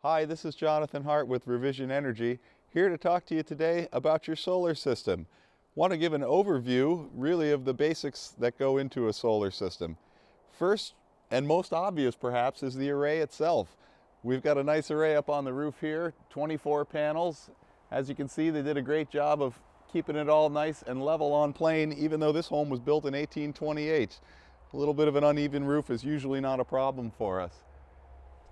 Hi, this is Jonathan Hart with Revision Energy, here to talk to you today about your solar system. Want to give an overview, really, of the basics that go into a solar system. First, and most obvious perhaps, is the array itself. We've got a nice array up on the roof here, 24 panels. As you can see, they did a great job of keeping it all nice and level on plane, even though this home was built in 1828. A little bit of an uneven roof is usually not a problem for us.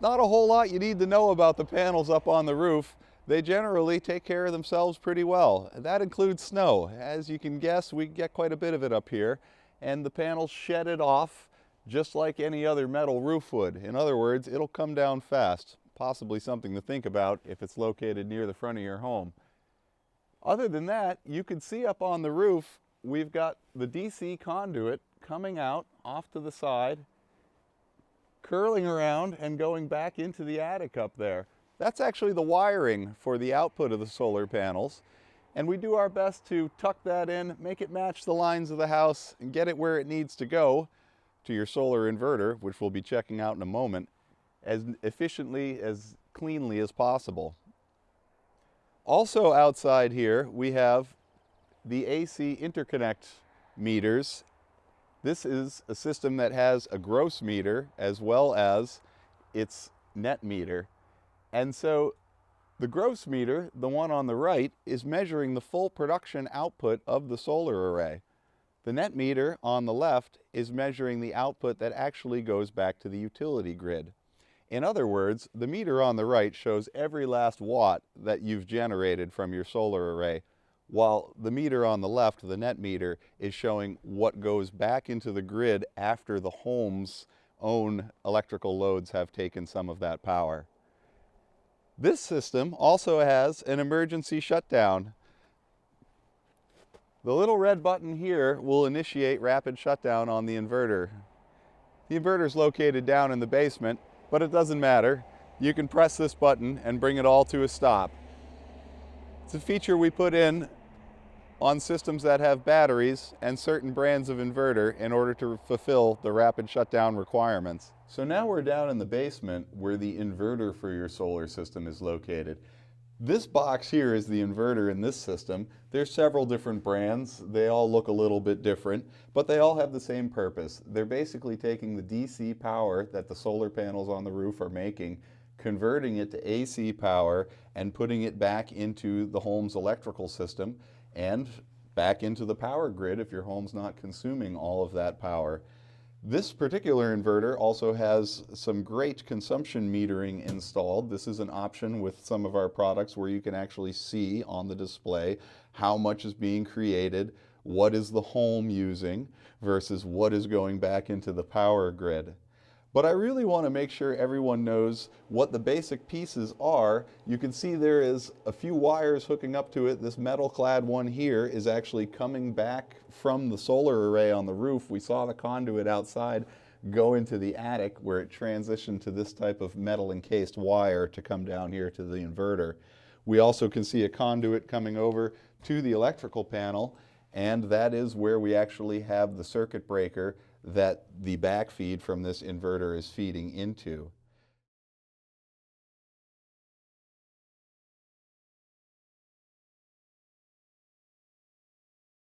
Not a whole lot you need to know about the panels up on the roof. They generally take care of themselves pretty well. That includes snow. As you can guess, we get quite a bit of it up here, and the panels shed it off just like any other metal roof would. In other words, it'll come down fast. Possibly something to think about if it's located near the front of your home. Other than that, you can see up on the roof, we've got the DC conduit coming out off to the side, curling around and going back into the attic up there. That's actually the wiring for the output of the solar panels, and we do our best to tuck that in, make it match the lines of the house, and get it where it needs to go to your solar inverter, which we'll be checking out in a moment, as efficiently, as cleanly as possible. Also outside here, we have the AC interconnect meters. This is a system that has a gross meter as well as its net meter. And so the gross meter, the one on the right, is measuring the full production output of the solar array. The net meter on the left is measuring the output that actually goes back to the utility grid. In other words, the meter on the right shows every last watt that you've generated from your solar array, while the meter on the left, the net meter, is showing what goes back into the grid after the home's own electrical loads have taken some of that power. This system also has an emergency shutdown. The little red button here will initiate rapid shutdown on the inverter. The inverter is located down in the basement, but it doesn't matter. You can press this button and bring it all to a stop. It's a feature we put in on systems that have batteries and certain brands of inverter in order to fulfill the rapid shutdown requirements. So now we're down in the basement where the inverter for your solar system is located. This box here is the inverter in this system. There's several different brands. They all look a little bit different, but they all have the same purpose. They're basically taking the DC power that the solar panels on the roof are making, converting it to AC power, and putting it back into the home's electrical system and back into the power grid if your home's not consuming all of that power. This particular inverter also has some great consumption metering installed. This is an option with some of our products where you can actually see on the display how much is being created, what is the home using versus what is going back into the power grid. But I really want to make sure everyone knows what the basic pieces are. You can see there is a few wires hooking up to it. This metal clad one here is actually coming back from the solar array on the roof. We saw the conduit outside go into the attic where it transitioned to this type of metal encased wire to come down here to the inverter. We also can see a conduit coming over to the electrical panel, and that is where we actually have the circuit breaker that the backfeed from this inverter is feeding into.